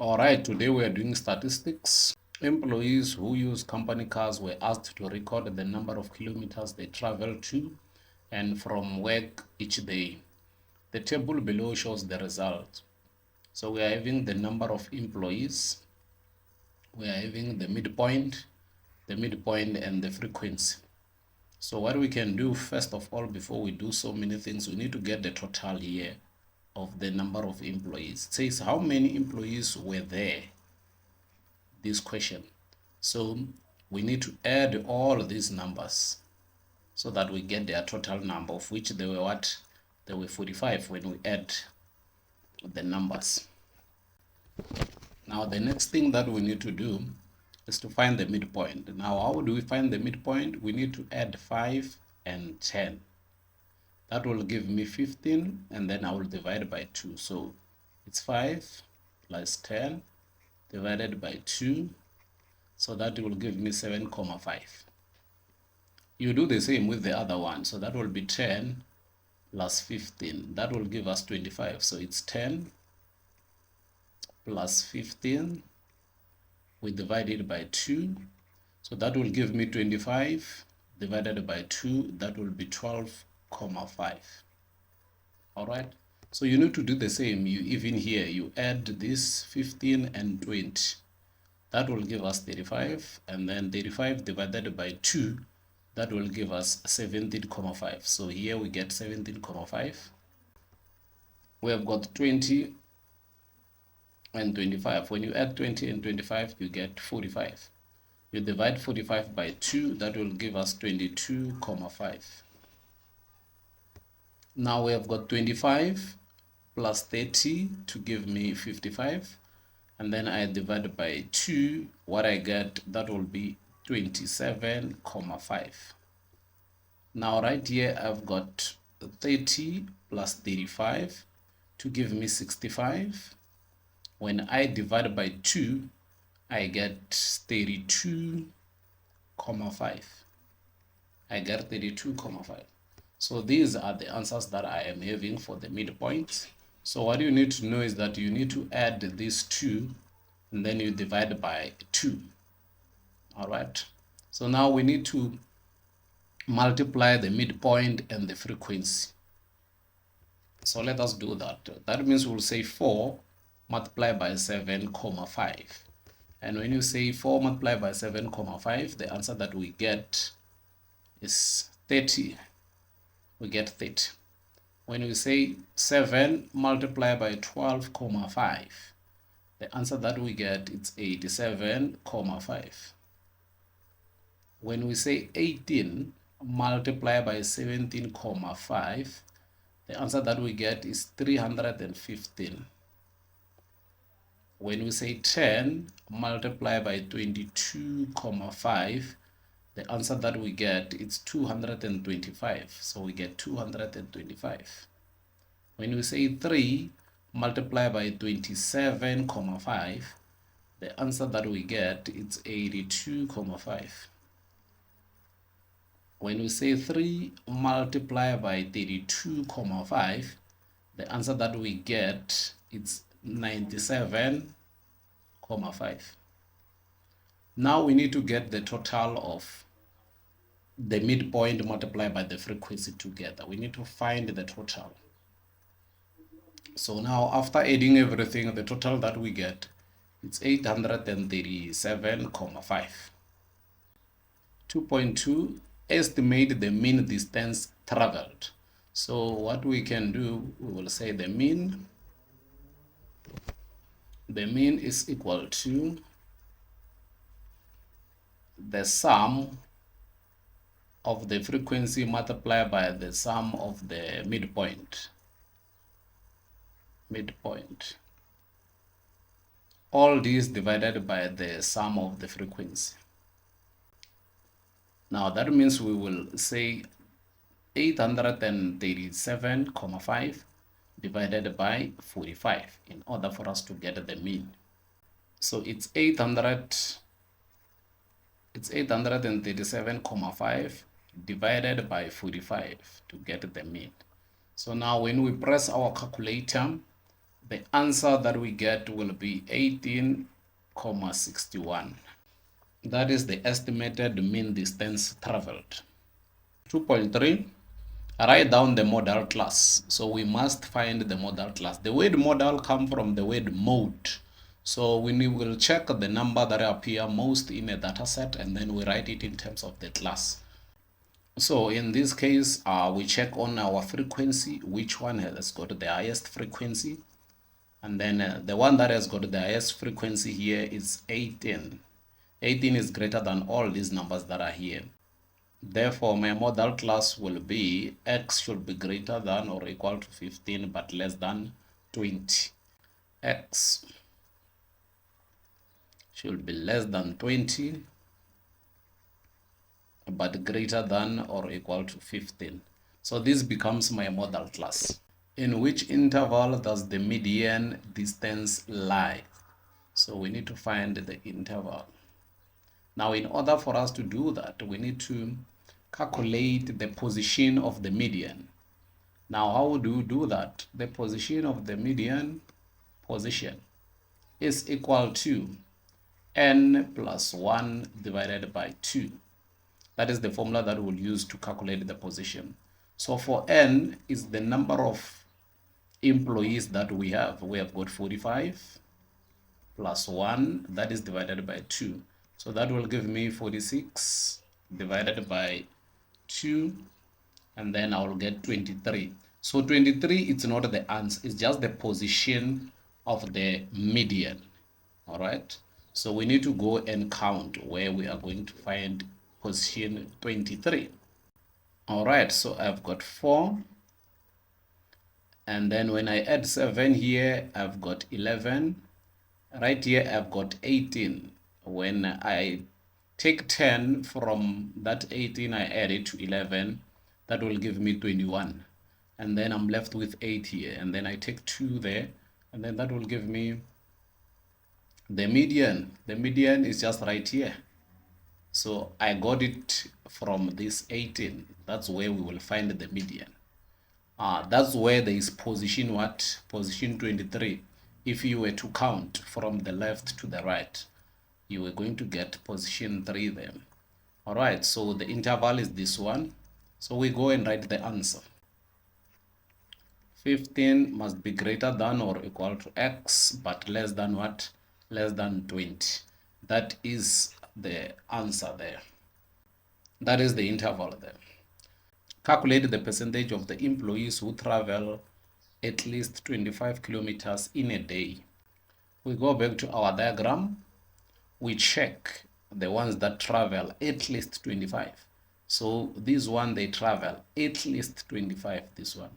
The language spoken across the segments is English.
Alright, today we are doing statistics. Employees who use company cars were asked to record the number of kilometers they travel to and from work each day. The table below shows the result. So we are having the number of employees, we are having the midpoint, and the frequency. So what we can do first of all, before we do so many things, we need to get the total here of the number of employees. It says how many employees were there, this question. So we need to add all these numbers so that we get their total number, of which they were what? They were 45 when we add the numbers. Now the next thing that we need to do is to find the midpoint. Now how do we find the midpoint? We need to add 5 and 10. That will give me 15, and then I will divide by 2. So it's 5 plus 10 divided by 2. So that will give me 7,5. You do the same with the other one. So that will be 10 plus 15. That will give us 25. So it's 10 plus 15. We divide it by 2. So that will give me 25 divided by 2. That will be 12,5. All right. So you need to do the same. You even here, you add this 15 and 20. That will give us 35, and then 35 divided by 2, that will give us 17,5. So here we get 17,5. We have got 20 and 25. When you add 20 and 25, you get 45. You divide 45 by 2, that will give us 22,5. Now we have got 25 plus 30 to give me 55. And then I divide by 2, what I get, that will be 27,5. Now right here, I've got 30 plus 35 to give me 65. When I divide by 2, I get 32,5. I get 32,5. So these are the answers that I am having for the midpoint. So what you need to know is that you need to add these 2 and then you divide by 2. All right. So now we need to multiply the midpoint and the frequency. So let us do that. That means we'll say 4 multiplied by 7,5. And when you say 4 multiplied by 7,5, the answer that we get is 30. We get 30. When we say 7 multiplied by 12,5, the answer that we get is 87,5. When we say 18 multiplied by 17,5, the answer that we get is 315. When we say 10 multiplied by 22,5, the answer that we get is 225. So we get 225. When we say 3 multiplied by 27,5, the answer that we get is 82,5. When we say 3 multiplied by 32,5, the answer that we get is 97,5. Now we need to get the total of the midpoint multiplied by the frequency together. We need to find the total. So now after adding everything, the total that we get is 837,5. 2.2, estimate the mean distance traveled. So what we can do, we will say the mean is equal to the sum of the frequency multiplied by the sum of the midpoint. All these divided by the sum of the frequency. Now that means we will say 837,5 divided by 45 in order for us to get the mean. So it's 837,5 divided by 45 to get the mean. So now when we press our calculator, The answer that we get will be 18,61. That is the estimated mean distance traveled. 2.3, write down the modal class. So we must find the modal class. The word modal comes from the word mode. So we will check the number that appear most in a data set, and then we write it in terms of the class. So in this case, we check on our frequency, which one has got the highest frequency. And then the one that has got the highest frequency here is 18. 18 is greater than all these numbers that are here. Therefore, my modal class will be x should be greater than or equal to 15 but less than 20. X should be less than 20 but greater than or equal to 15. So this becomes my modal class. In which interval does the median distance lie? So we need to find the interval. Now, in order for us to do that, we need to calculate the position of the median. Now, how do you do that? The position of the median position is equal to n plus 1 divided by 2. That is the formula that we'll use to calculate the position. So for n is the number of employees that we have. We have got 45 plus 1, that is divided by 2. So that will give me 46 divided by 2, and then I will get 23. So 23, it's not the answer, it's just the position of the median. All right, so we need to go and count where we are going to find position 23. All right, so I've got 4, and then when I add 7 here, I've got 11. Right here, I've got 18. When I take 10 from that 18, I add it to 11. That will give me 21. And then I'm left with 8 here. And then I take 2 there. And then that will give me the median. The median is just right here. So I got it from this 18. That's where we will find the median. That's where there is position what? Position 23. If you were to count from the left to the right, you are going to get position 3 there. All right, so the interval is this one. So we go and write the answer. 15 must be greater than or equal to x, but less than what? Less than 20. That is the answer there. That is the interval there. Calculate the percentage of the employees who travel at least 25 kilometers in a day. We go back to our diagram. We check the ones that travel at least 25. So this one, they travel at least 25, this one.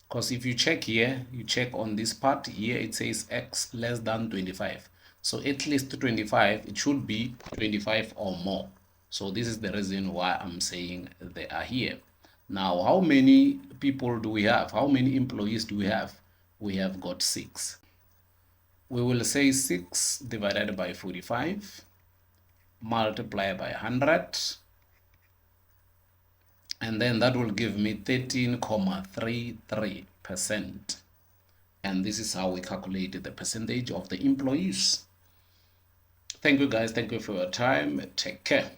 Because if you check here, you check on this part here, it says x less than 25. So at least 25, it should be 25 or more. So this is the reason why I'm saying they are here. Now, how many people do we have? How many employees do we have? We have got 6. We will say 6 divided by 45, multiply by 100, and then that will give me 13.33%. And this is how we calculate the percentage of the employees. Thank you guys. Thank you for your time. Take care.